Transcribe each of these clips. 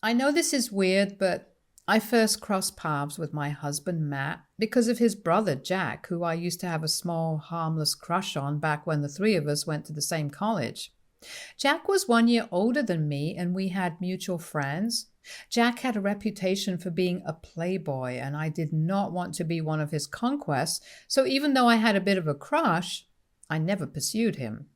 I know this is weird, but I first crossed paths with my husband, Matt, because of his brother, Jack, who I used to have a small, harmless crush on back when the three of us went to the same college. Jack was 1 year older than me, and we had mutual friends. Jack had a reputation for being a playboy, and I did not want to be one of his conquests, so even though I had a bit of a crush, I never pursued him.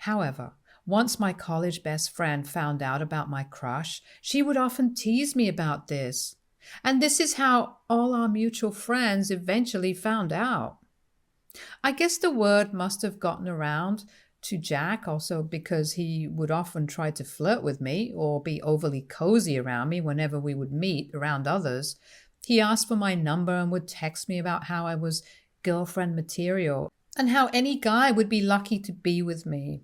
However, once my college best friend found out about my crush, she would often tease me about this. And this is how all our mutual friends eventually found out. I guess the word must have gotten around to Jack also because he would often try to flirt with me or be overly cozy around me whenever we would meet around others. He asked for my number and would text me about how I was girlfriend material and how any guy would be lucky to be with me.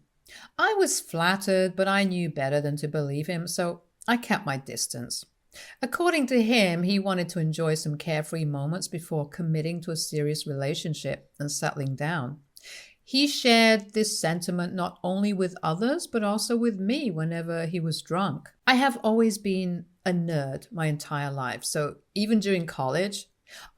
I was flattered, but I knew better than to believe him, so I kept my distance. According to him, he wanted to enjoy some carefree moments before committing to a serious relationship and settling down. He shared this sentiment not only with others, but also with me whenever he was drunk. I have always been a nerd my entire life, so even during college,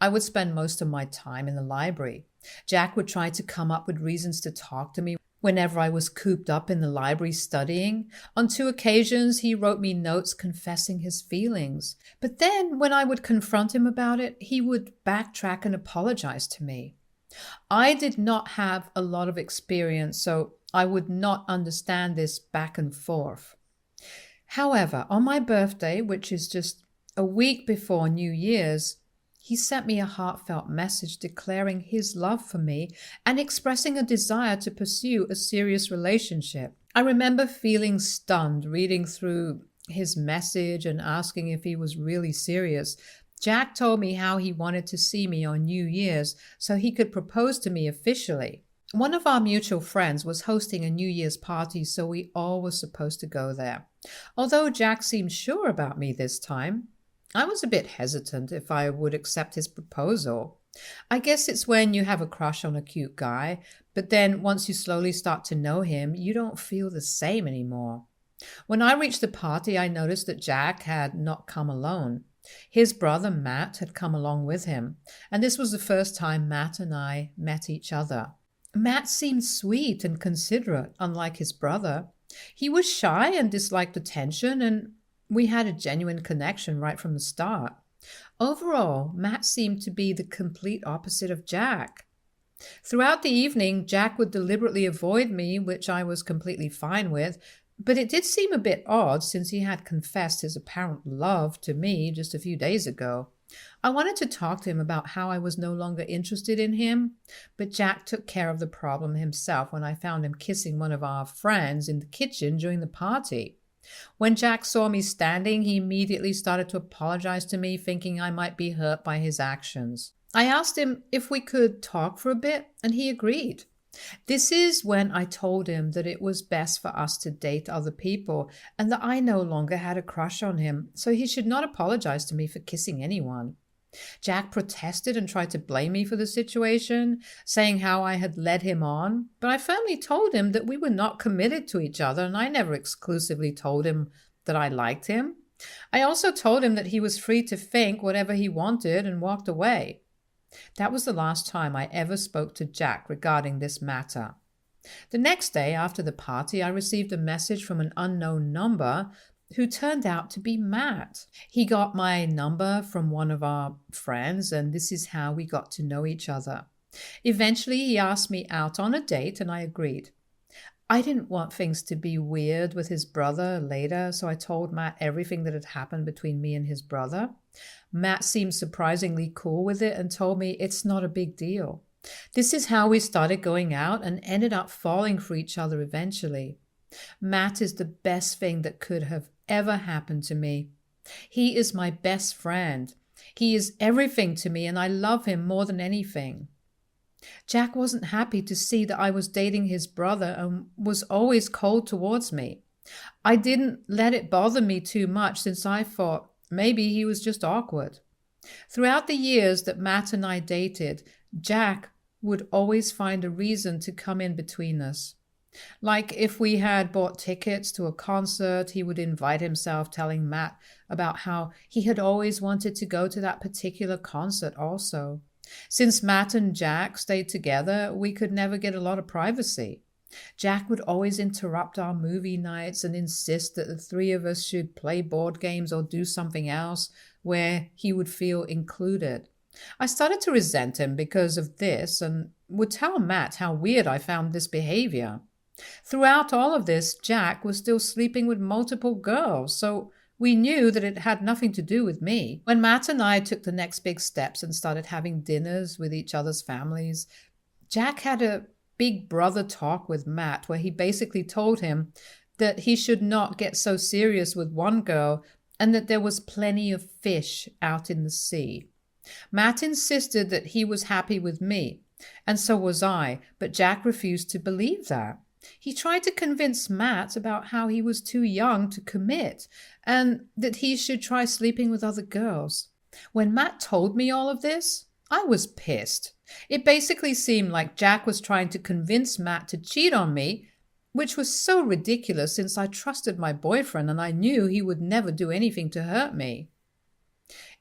I would spend most of my time in the library. Jack would try to come up with reasons to talk to me whenever I was cooped up in the library studying. On 2 occasions, he wrote me notes confessing his feelings. But then, when I would confront him about it, he would backtrack and apologize to me. I did not have a lot of experience, so I would not understand this back and forth. However, on my birthday, which is just a week before New Year's, he sent me a heartfelt message declaring his love for me and expressing a desire to pursue a serious relationship. I remember feeling stunned reading through his message and asking if he was really serious. Jack told me how he wanted to see me on New Year's so he could propose to me officially. One of our mutual friends was hosting a New Year's party, so we all were supposed to go there. Although Jack seemed sure about me this time, I was a bit hesitant if I would accept his proposal. I guess it's when you have a crush on a cute guy, but then once you slowly start to know him, you don't feel the same anymore. When I reached the party, I noticed that Jack had not come alone. His brother Matt had come along with him, and this was the first time Matt and I met each other. Matt seemed sweet and considerate, unlike his brother. He was shy and disliked attention, and we had a genuine connection right from the start. Overall, Matt seemed to be the complete opposite of Jack. Throughout the evening, Jack would deliberately avoid me, which I was completely fine with, but it did seem a bit odd since he had confessed his apparent love to me just a few days ago. I wanted to talk to him about how I was no longer interested in him, but Jack took care of the problem himself when I found him kissing one of our friends in the kitchen during the party. When Jack saw me standing, he immediately started to apologize to me, thinking I might be hurt by his actions. I asked him if we could talk for a bit, and he agreed. This is when I told him that it was best for us to date other people and that I no longer had a crush on him, so he should not apologize to me for kissing anyone. Jack protested and tried to blame me for the situation, saying how I had led him on, but I firmly told him that we were not committed to each other, and I never exclusively told him that I liked him. I also told him that he was free to think whatever he wanted and walked away. That was the last time I ever spoke to Jack regarding this matter. The next day after the party, I received a message from an unknown number who turned out to be Matt. He got my number from one of our friends, and this is how we got to know each other. Eventually, he asked me out on a date, and I agreed. I didn't want things to be weird with his brother later, so I told Matt everything that had happened between me and his brother. Matt seemed surprisingly cool with it and told me it's not a big deal. This is how we started going out and ended up falling for each other eventually. Matt is the best thing that could have ever happened to me. He is my best friend. He is everything to me, and I love him more than anything. Jack wasn't happy to see that I was dating his brother and was always cold towards me. I didn't let it bother me too much since I thought maybe he was just awkward. Throughout the years that Matt and I dated, Jack would always find a reason to come in between us. Like if we had bought tickets to a concert, he would invite himself, telling Matt about how he had always wanted to go to that particular concert also. Since Matt and Jack stayed together, we could never get a lot of privacy. Jack would always interrupt our movie nights and insist that the three of us should play board games or do something else where he would feel included. I started to resent him because of this and would tell Matt how weird I found this behavior. Throughout all of this, Jack was still sleeping with multiple girls, so we knew that it had nothing to do with me. When Matt and I took the next big steps and started having dinners with each other's families, Jack had a big brother talk with Matt where he basically told him that he should not get so serious with one girl and that there was plenty of fish out in the sea. Matt insisted that he was happy with me, and so was I, but Jack refused to believe that. He tried to convince Matt about how he was too young to commit and that he should try sleeping with other girls. When Matt told me all of this, I was pissed. It basically seemed like Jack was trying to convince Matt to cheat on me, which was so ridiculous since I trusted my boyfriend and I knew he would never do anything to hurt me.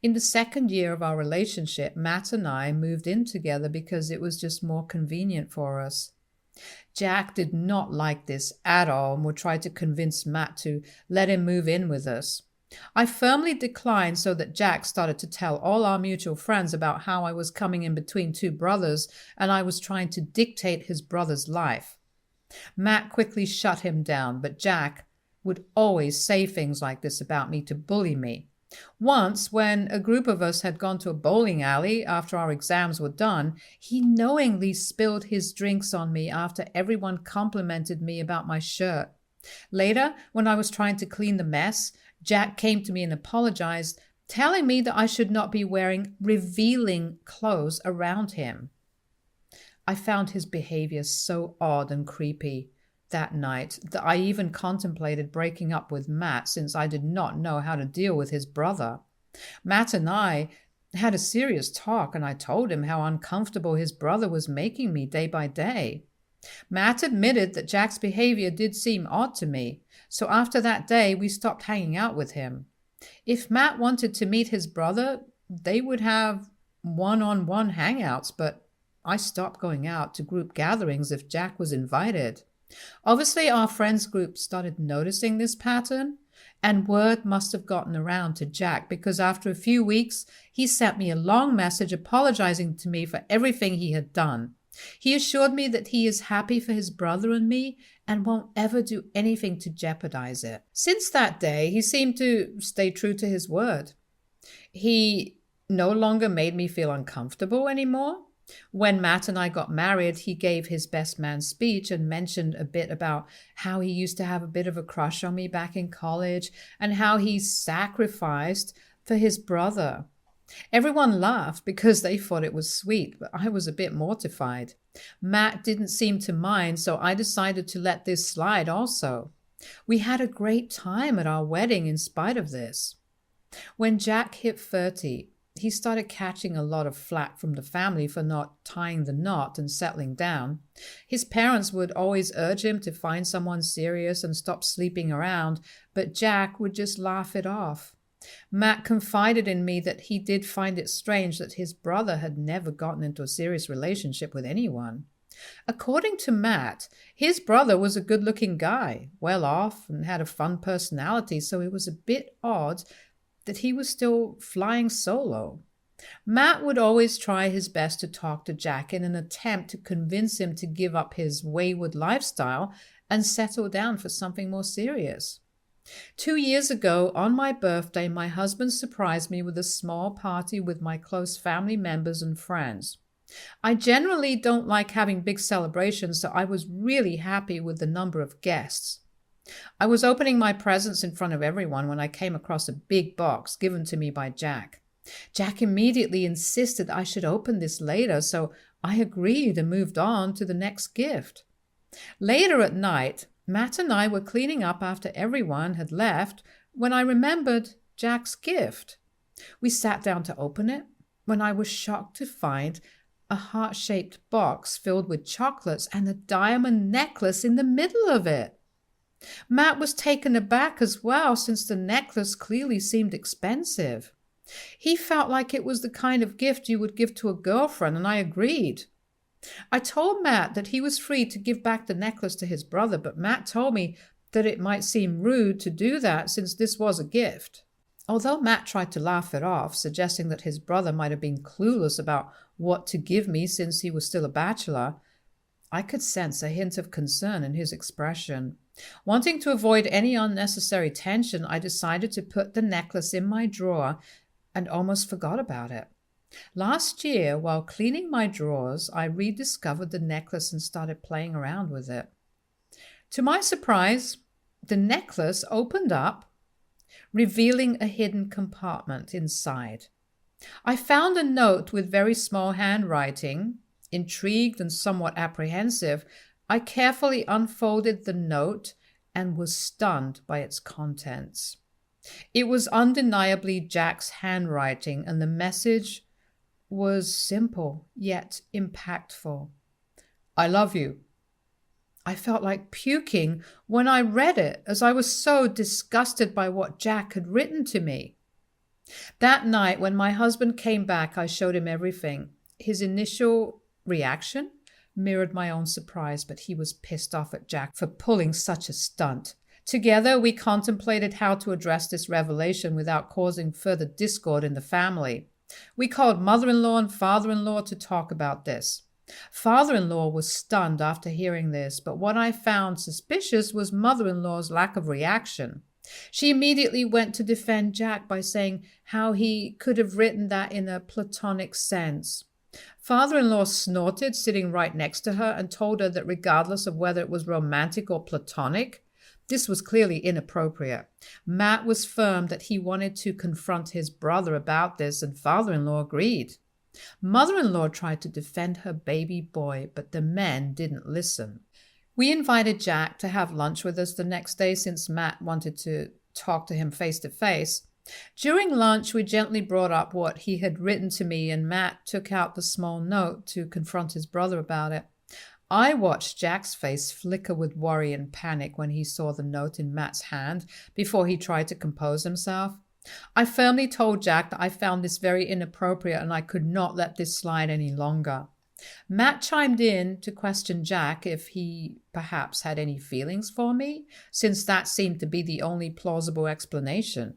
In the second year of our relationship, Matt and I moved in together because it was just more convenient for us. Jack did not like this at all and would try to convince Matt to let him move in with us. I firmly declined so that Jack started to tell all our mutual friends about how I was coming in between two brothers and I was trying to dictate his brother's life. Matt quickly shut him down, but Jack would always say things like this about me to bully me. Once, when a group of us had gone to a bowling alley after our exams were done, he knowingly spilled his drinks on me after everyone complimented me about my shirt. Later, when I was trying to clean the mess, Jack came to me and apologized, telling me that I should not be wearing revealing clothes around him. I found his behavior so odd and creepy that night that I even contemplated breaking up with Matt since I did not know how to deal with his brother. Matt and I had a serious talk and I told him how uncomfortable his brother was making me day by day. Matt admitted that Jack's behavior did seem odd to me, so after that day we stopped hanging out with him. If Matt wanted to meet his brother, they would have one-on-one hangouts, but I stopped going out to group gatherings if Jack was invited. Obviously, our friends group started noticing this pattern, and word must have gotten around to Jack because after a few weeks, he sent me a long message apologizing to me for everything he had done. He assured me that he is happy for his brother and me and won't ever do anything to jeopardize it. Since that day, he seemed to stay true to his word. He no longer made me feel uncomfortable anymore. When Matt and I got married, he gave his best man speech and mentioned a bit about how he used to have a bit of a crush on me back in college and how he sacrificed for his brother. Everyone laughed because they thought it was sweet, but I was a bit mortified. Matt didn't seem to mind, so I decided to let this slide also. We had a great time at our wedding in spite of this. When Jack hit 30, he started catching a lot of flack from the family for not tying the knot and settling down. His parents would always urge him to find someone serious and stop sleeping around, but Jack would just laugh it off. Matt confided in me that he did find it strange that his brother had never gotten into a serious relationship with anyone. According to Matt, his brother was a good-looking guy, well off, and had a fun personality, so it was a bit odd that he was still flying solo. Matt would always try his best to talk to Jack in an attempt to convince him to give up his wayward lifestyle and settle down for something more serious. 2 years ago, on my birthday, my husband surprised me with a small party with my close family members and friends. I generally don't like having big celebrations, so I was really happy with the number of guests. I was opening my presents in front of everyone when I came across a big box given to me by Jack. Jack immediately insisted I should open this later, so I agreed and moved on to the next gift. Later at night, Matt and I were cleaning up after everyone had left when I remembered Jack's gift. We sat down to open it when I was shocked to find a heart-shaped box filled with chocolates and a diamond necklace in the middle of it. Matt was taken aback as well, since the necklace clearly seemed expensive. He felt like it was the kind of gift you would give to a girlfriend, and I agreed. I told Matt that he was free to give back the necklace to his brother, but Matt told me that it might seem rude to do that since this was a gift. Although Matt tried to laugh it off, suggesting that his brother might have been clueless about what to give me since he was still a bachelor, I could sense a hint of concern in his expression. Wanting to avoid any unnecessary tension, I decided to put the necklace in my drawer and almost forgot about it. Last year, while cleaning my drawers, I rediscovered the necklace and started playing around with it. To my surprise, the necklace opened up, revealing a hidden compartment inside. I found a note with very small handwriting. Intrigued and somewhat apprehensive, I carefully unfolded the note and was stunned by its contents. It was undeniably Jack's handwriting, and the message was simple yet impactful. I love you. I felt like puking when I read it, as I was so disgusted by what Jack had written to me. That night, when my husband came back, I showed him everything. His initial reaction mirrored my own surprise, but he was pissed off at Jack for pulling such a stunt. Together, we contemplated how to address this revelation without causing further discord in the family. We called mother-in-law and father-in-law to talk about this. Father-in-law was stunned after hearing this, but what I found suspicious was mother-in-law's lack of reaction. She immediately went to defend Jack by saying how he could have written that in a platonic sense. Father-in-law snorted, sitting right next to her, and told her that regardless of whether it was romantic or platonic, this was clearly inappropriate. Matt was firm that he wanted to confront his brother about this, and father-in-law agreed. Mother-in-law tried to defend her baby boy, but the men didn't listen. We invited Jack to have lunch with us the next day since Matt wanted to talk to him face to face. During lunch, we gently brought up what he had written to me, and Matt took out the small note to confront his brother about it. I watched Jack's face flicker with worry and panic when he saw the note in Matt's hand before he tried to compose himself. I firmly told Jack that I found this very inappropriate and I could not let this slide any longer. Matt chimed in to question Jack if he perhaps had any feelings for me, since that seemed to be the only plausible explanation.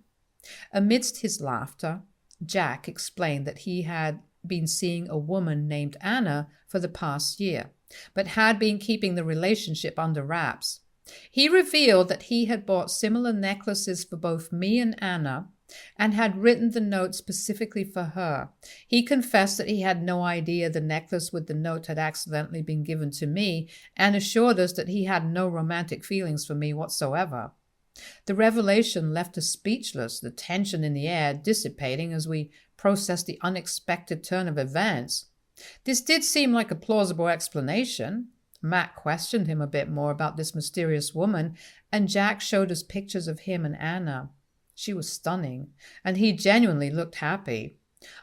Amidst his laughter, Jack explained that he had been seeing a woman named Anna for the past year, but had been keeping the relationship under wraps. He revealed that he had bought similar necklaces for both me and Anna and had written the note specifically for her. He confessed that he had no idea the necklace with the note had accidentally been given to me and assured us that he had no romantic feelings for me whatsoever. The revelation left us speechless, the tension in the air dissipating as we processed the unexpected turn of events. This did seem like a plausible explanation. Matt questioned him a bit more about this mysterious woman, and Jack showed us pictures of him and Anna. She was stunning, and he genuinely looked happy.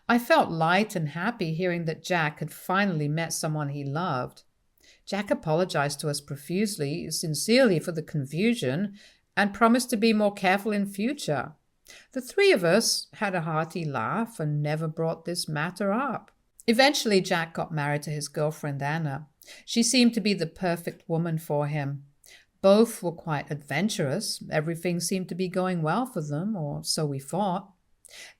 I felt light and happy hearing that Jack had finally met someone he loved. Jack apologized to us profusely, sincerely for the confusion, and promised to be more careful in future. The three of us had a hearty laugh and never brought this matter up. Eventually, Jack got married to his girlfriend Anna. She seemed to be the perfect woman for him. Both were quite adventurous. Everything seemed to be going well for them, or so we thought.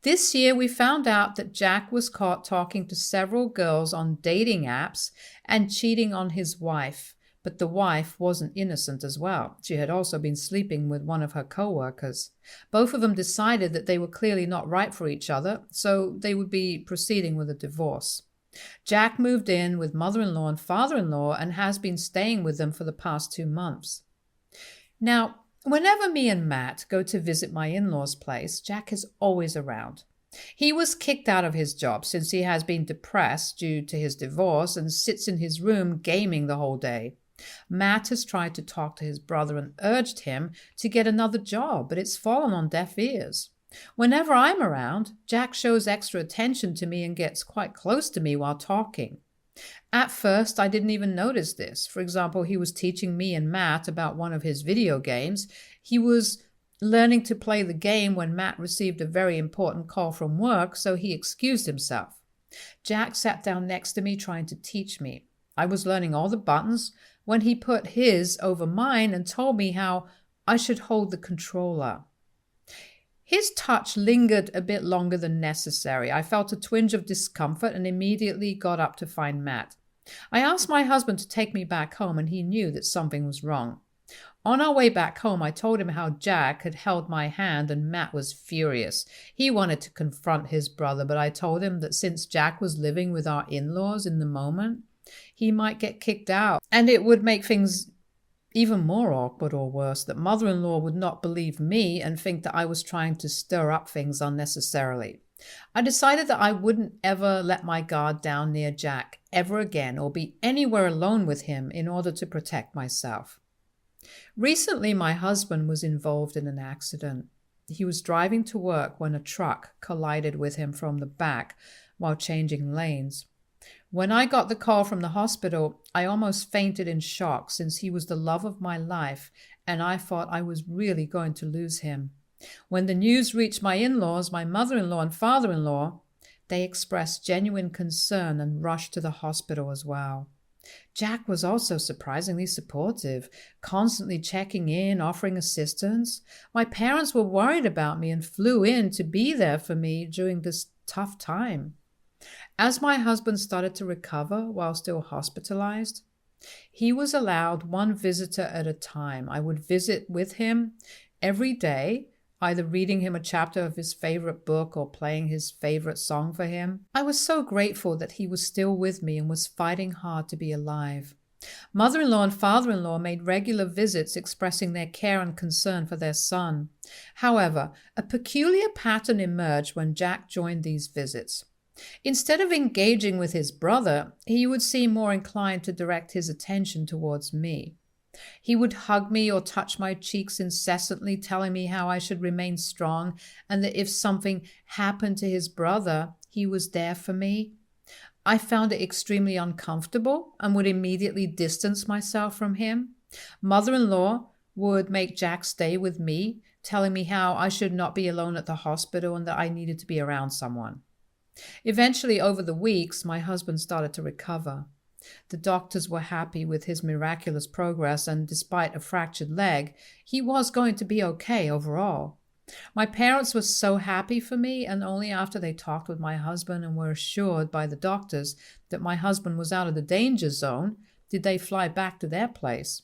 This year, we found out that Jack was caught talking to several girls on dating apps and cheating on his wife. But the wife wasn't innocent as well. She had also been sleeping with one of her co-workers. Both of them decided that they were clearly not right for each other, so they would be proceeding with a divorce. Jack moved in with mother-in-law and father-in-law and has been staying with them for the past 2 months. Now, whenever me and Matt go to visit my in-laws' place, Jack is always around. He was kicked out of his job since he has been depressed due to his divorce and sits in his room gaming the whole day. Matt has tried to talk to his brother and urged him to get another job, but it's fallen on deaf ears. Whenever I'm around, Jack shows extra attention to me and gets quite close to me while talking. At first, I didn't even notice this. For example, he was teaching me and Matt about one of his video games. He was learning to play the game when Matt received a very important call from work, so he excused himself. Jack sat down next to me trying to teach me. I was learning all the buttons when he put his over mine and told me how I should hold the controller. His touch lingered a bit longer than necessary. I felt a twinge of discomfort and immediately got up to find Matt. I asked my husband to take me back home, and he knew that something was wrong. On our way back home, I told him how Jack had held my hand, and Matt was furious. He wanted to confront his brother, but I told him that since Jack was living with our in-laws in the moment, he might get kicked out, and it would make things even more awkward or worse, that mother-in-law would not believe me and think that I was trying to stir up things unnecessarily. I decided that I wouldn't ever let my guard down near Jack ever again or be anywhere alone with him in order to protect myself. Recently, my husband was involved in an accident. He was driving to work when a truck collided with him from the back while changing lanes. When I got the call from the hospital, I almost fainted in shock since he was the love of my life and I thought I was really going to lose him. When the news reached my in-laws, my mother-in-law and father-in-law, they expressed genuine concern and rushed to the hospital as well. Jack was also surprisingly supportive, constantly checking in, offering assistance. My parents were worried about me and flew in to be there for me during this tough time. As my husband started to recover while still hospitalized, he was allowed one visitor at a time. I would visit with him every day, either reading him a chapter of his favorite book or playing his favorite song for him. I was so grateful that he was still with me and was fighting hard to be alive. Mother-in-law and father-in-law made regular visits expressing their care and concern for their son. However, a peculiar pattern emerged when Jack joined these visits. Instead of engaging with his brother, he would seem more inclined to direct his attention towards me. He would hug me or touch my cheeks incessantly, telling me how I should remain strong and that if something happened to his brother, he was there for me. I found it extremely uncomfortable and would immediately distance myself from him. Mother-in-law would make Jack stay with me, telling me how I should not be alone at the hospital and that I needed to be around someone. Eventually, over the weeks, my husband started to recover. The doctors were happy with his miraculous progress, and despite a fractured leg, he was going to be okay overall. My parents were so happy for me, and only after they talked with my husband and were assured by the doctors that my husband was out of the danger zone did they fly back to their place.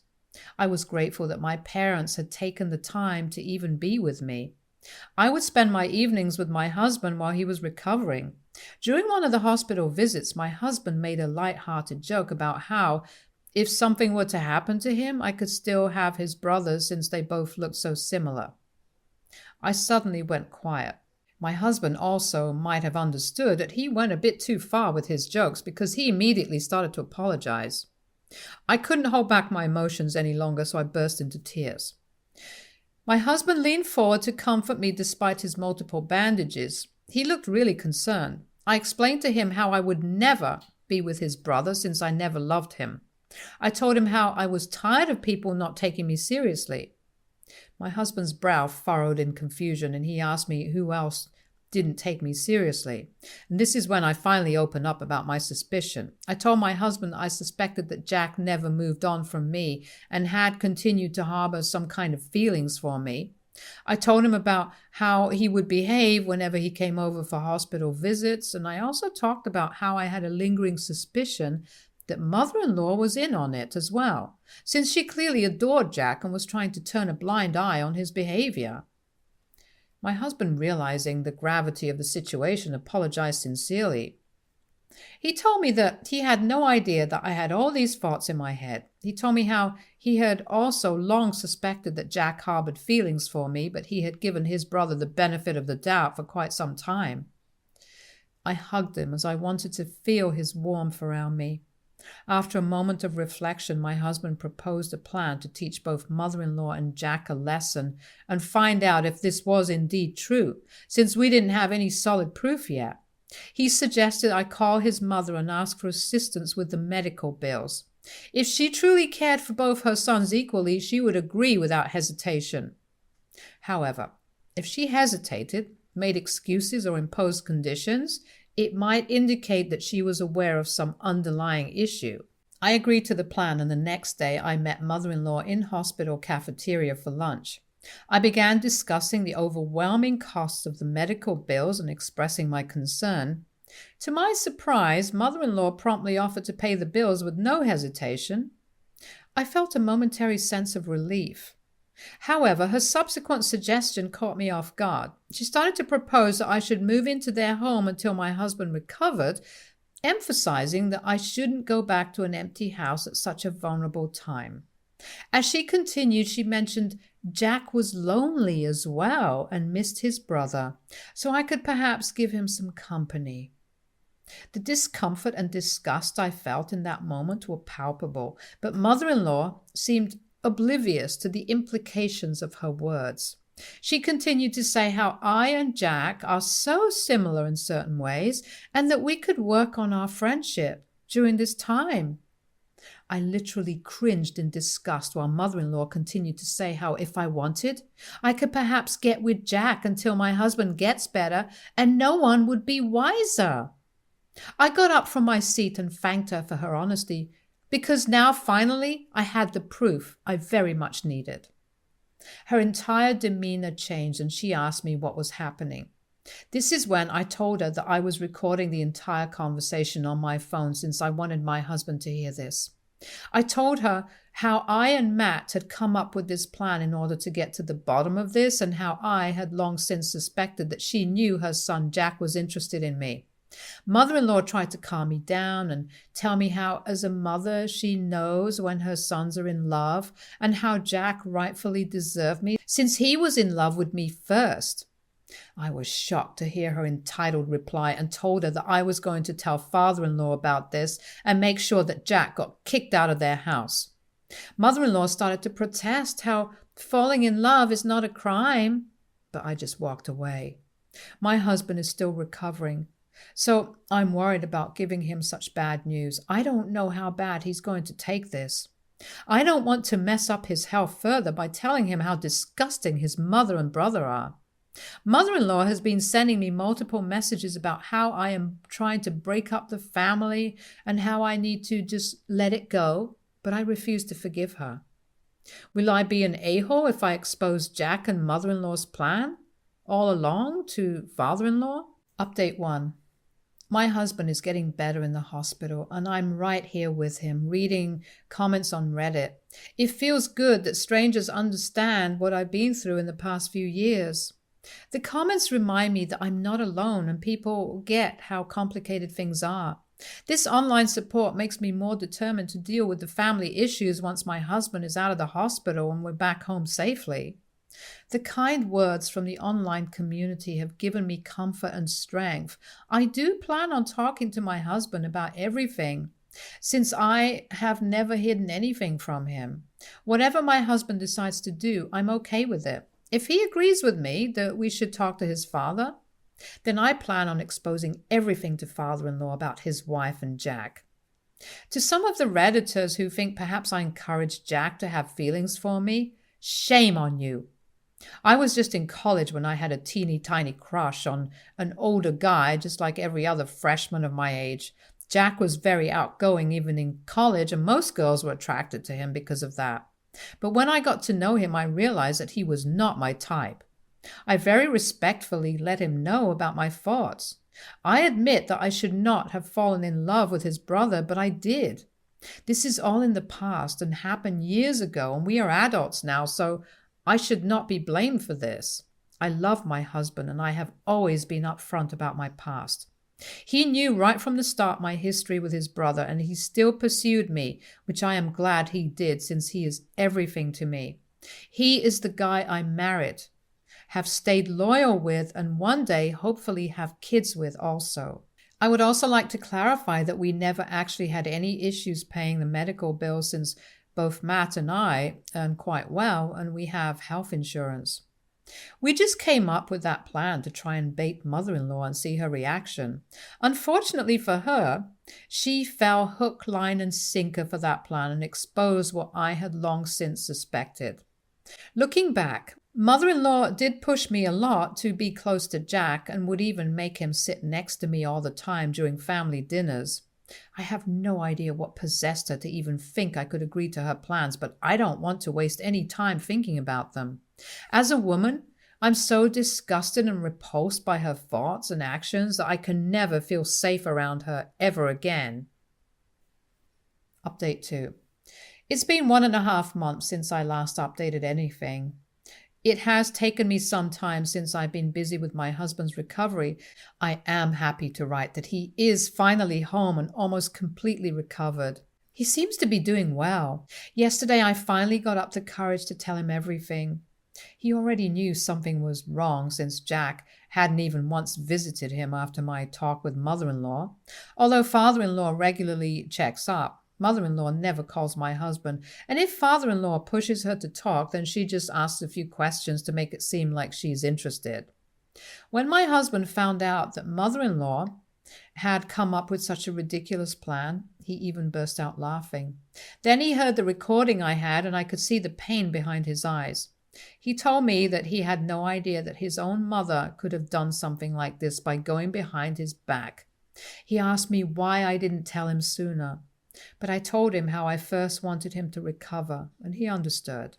I was grateful that my parents had taken the time to even be with me. I would spend my evenings with my husband while he was recovering. During one of the hospital visits, my husband made a light-hearted joke about how, if something were to happen to him, I could still have his brother since they both looked so similar. I suddenly went quiet. My husband also might have understood that he went a bit too far with his jokes because he immediately started to apologize. I couldn't hold back my emotions any longer, so I burst into tears. My husband leaned forward to comfort me despite his multiple bandages. He looked really concerned. I explained to him how I would never be with his brother since I never loved him. I told him how I was tired of people not taking me seriously. My husband's brow furrowed in confusion, and he asked me who else didn't take me seriously. And this is when I finally opened up about my suspicion. I told my husband I suspected that Jack never moved on from me and had continued to harbor some kind of feelings for me. I told him about how he would behave whenever he came over for hospital visits, and I also talked about how I had a lingering suspicion that mother-in-law was in on it as well, since she clearly adored Jack and was trying to turn a blind eye on his behavior. My husband, realizing the gravity of the situation, apologized sincerely. He told me that he had no idea that I had all these thoughts in my head. He told me how he had also long suspected that Jack harbored feelings for me, but he had given his brother the benefit of the doubt for quite some time. I hugged him as I wanted to feel his warmth around me. After a moment of reflection, my husband proposed a plan to teach both mother-in-law and Jack a lesson and find out if this was indeed true, since we didn't have any solid proof yet. He suggested I call his mother and ask for assistance with the medical bills. If she truly cared for both her sons equally, she would agree without hesitation. However, if she hesitated, made excuses, or imposed conditions, it might indicate that she was aware of some underlying issue. I agreed to the plan, and the next day I met mother-in-law in hospital cafeteria for lunch. I began discussing the overwhelming costs of the medical bills and expressing my concern. To my surprise, mother-in-law promptly offered to pay the bills with no hesitation. I felt a momentary sense of relief. However, her subsequent suggestion caught me off guard. She started to propose that I should move into their home until my husband recovered, emphasizing that I shouldn't go back to an empty house at such a vulnerable time. As she continued, she mentioned Jack was lonely as well and missed his brother, so I could perhaps give him some company. The discomfort and disgust I felt in that moment were palpable, but mother-in-law seemed oblivious to the implications of her words. She continued to say how I and Jack are so similar in certain ways and that we could work on our friendship during this time. I literally cringed in disgust while mother-in-law continued to say how if I wanted, I could perhaps get with Jack until my husband gets better and no one would be wiser. I got up from my seat and thanked her for her honesty, because now finally I had the proof I very much needed. Her entire demeanor changed and she asked me what was happening. This is when I told her that I was recording the entire conversation on my phone since I wanted my husband to hear this. I told her how I and Matt had come up with this plan in order to get to the bottom of this, and how I had long since suspected that she knew her son Jack was interested in me. Mother-in-law tried to calm me down and tell me how, as a mother, she knows when her sons are in love and how Jack rightfully deserved me since he was in love with me first. I was shocked to hear her entitled reply and told her that I was going to tell father-in-law about this and make sure that Jack got kicked out of their house. Mother-in-law started to protest how falling in love is not a crime, but I just walked away. My husband is still recovering, so I'm worried about giving him such bad news. I don't know how bad he's going to take this. I don't want to mess up his health further by telling him how disgusting his mother and brother are. Mother-in-law has been sending me multiple messages about how I am trying to break up the family and how I need to just let it go, but I refuse to forgive her. Will I be an a-hole if I expose Jack and mother-in-law's plan all along to father-in-law? Update 1. My husband is getting better in the hospital, and I'm right here with him, reading comments on Reddit. It feels good that strangers understand what I've been through in the past few years. The comments remind me that I'm not alone and people get how complicated things are. This online support makes me more determined to deal with the family issues once my husband is out of the hospital and we're back home safely. The kind words from the online community have given me comfort and strength. I do plan on talking to my husband about everything, since I have never hidden anything from him. Whatever my husband decides to do, I'm okay with it. If he agrees with me that we should talk to his father, then I plan on exposing everything to father-in-law about his wife and Jack. To some of the Redditors who think perhaps I encouraged Jack to have feelings for me, shame on you. I was just in college when I had a teeny tiny crush on an older guy, just like every other freshman of my age. Jack was very outgoing even in college, and most girls were attracted to him because of that. But when I got to know him, I realized that he was not my type. I very respectfully let him know about my thoughts. I admit that I should not have fallen in love with his brother, but I did. This is all in the past and happened years ago, and we are adults now, so I should not be blamed for this. I love my husband, and I have always been upfront about my past. He knew right from the start my history with his brother, and he still pursued me, which I am glad he did, since he is everything to me. He is the guy I married, have stayed loyal with, and one day hopefully have kids with also. I would also like to clarify that we never actually had any issues paying the medical bill, since both Matt and I earn quite well and we have health insurance. We just came up with that plan to try and bait mother-in-law and see her reaction. Unfortunately for her, she fell hook, line, and sinker for that plan and exposed what I had long since suspected. Looking back, mother-in-law did push me a lot to be close to Jack and would even make him sit next to me all the time during family dinners. I have no idea what possessed her to even think I could agree to her plans, but I don't want to waste any time thinking about them. As a woman, I'm so disgusted and repulsed by her thoughts and actions that I can never feel safe around her ever again. Update 2. It's been 1.5 months since I last updated anything. It has taken me some time since I've been busy with my husband's recovery. I am happy to write that he is finally home and almost completely recovered. He seems to be doing well. Yesterday I finally got up the courage to tell him everything. He already knew something was wrong since Jack hadn't even once visited him after my talk with mother-in-law. Although father-in-law regularly checks up, mother-in-law never calls my husband, and if father-in-law pushes her to talk, then she just asks a few questions to make it seem like she's interested. When my husband found out that mother-in-law had come up with such a ridiculous plan, he even burst out laughing. Then he heard the recording I had, and I could see the pain behind his eyes. He told me that he had no idea that his own mother could have done something like this by going behind his back. He asked me why I didn't tell him sooner, but I told him how I first wanted him to recover, and he understood.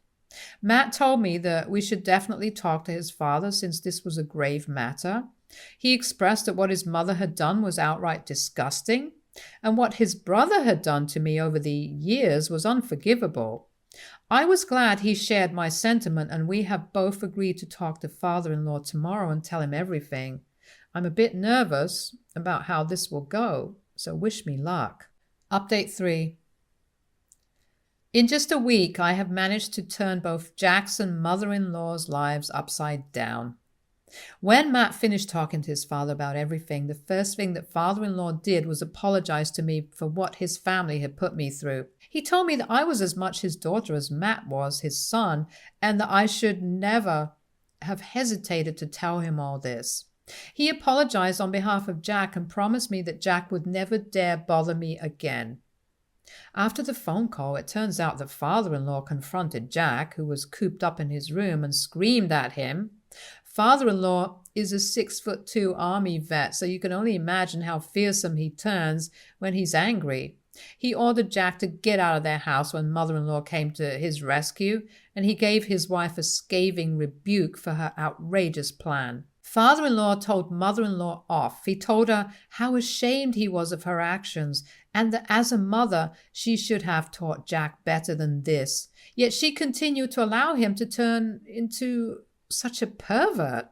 Matt told me that we should definitely talk to his father since this was a grave matter. He expressed that what his mother had done was outright disgusting, and what his brother had done to me over the years was unforgivable. I was glad he shared my sentiment, and we have both agreed to talk to father-in-law tomorrow and tell him everything. I'm a bit nervous about how this will go, so wish me luck. Update 3. In just a week, I have managed to turn both Jack's and mother-in-law's lives upside down. When Matt finished talking to his father about everything, the first thing that father-in-law did was apologize to me for what his family had put me through. He told me that I was as much his daughter as Matt was his son, and that I should never have hesitated to tell him all this. He apologized on behalf of Jack and promised me that Jack would never dare bother me again. After the phone call, it turns out that father-in-law confronted Jack, who was cooped up in his room, and screamed at him. Father-in-law is a 6'2" army vet, so you can only imagine how fearsome he turns when he's angry. He ordered Jack to get out of their house when mother-in-law came to his rescue, and he gave his wife a scathing rebuke for her outrageous plan. Father-in-law told mother-in-law off. He told her how ashamed he was of her actions, and that as a mother she should have taught Jack better than this. Yet she continued to allow him to turn into such a pervert.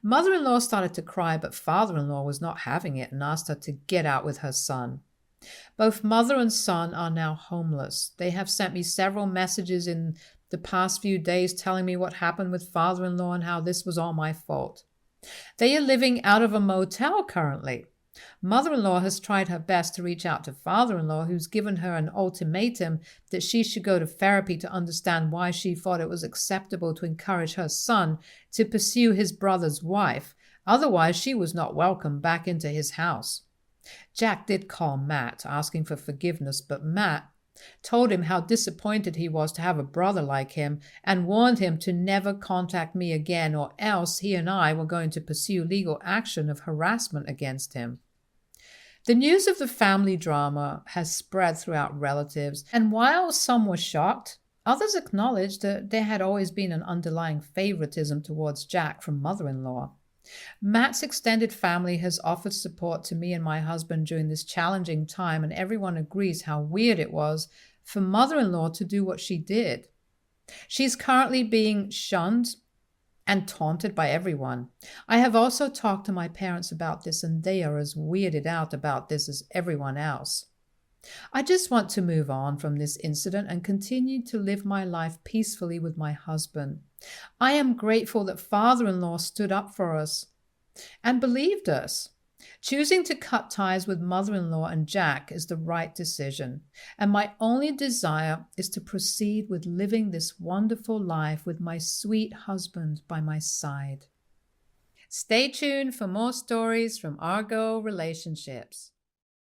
Mother-in-law started to cry, but father-in-law was not having it and asked her to get out with her son. Both mother and son are now homeless. They have sent me several messages in the past few days telling me what happened with father-in-law and how this was all my fault. They are living out of a motel currently. Mother-in-law has tried her best to reach out to father-in-law, who's given her an ultimatum that she should go to therapy to understand why she thought it was acceptable to encourage her son to pursue his brother's wife. Otherwise, she was not welcome back into his house. Jack did call Matt, asking for forgiveness, but Matt told him how disappointed he was to have a brother like him and warned him to never contact me again, or else he and I were going to pursue legal action of harassment against him. The news of the family drama has spread throughout relatives, and while some were shocked, others acknowledged that there had always been an underlying favoritism towards Jack from mother-in-law. Matt's extended family has offered support to me and my husband during this challenging time, and everyone agrees how weird it was for mother-in-law to do what she did. She's currently being shunned and taunted by everyone. I have also talked to my parents about this, and they are as weirded out about this as everyone else. I just want to move on from this incident and continue to live my life peacefully with my husband. I am grateful that father-in-law stood up for us and believed us. Choosing to cut ties with mother-in-law and Jack is the right decision, and my only desire is to proceed with living this wonderful life with my sweet husband by my side. Stay tuned for more stories from Agre relationships.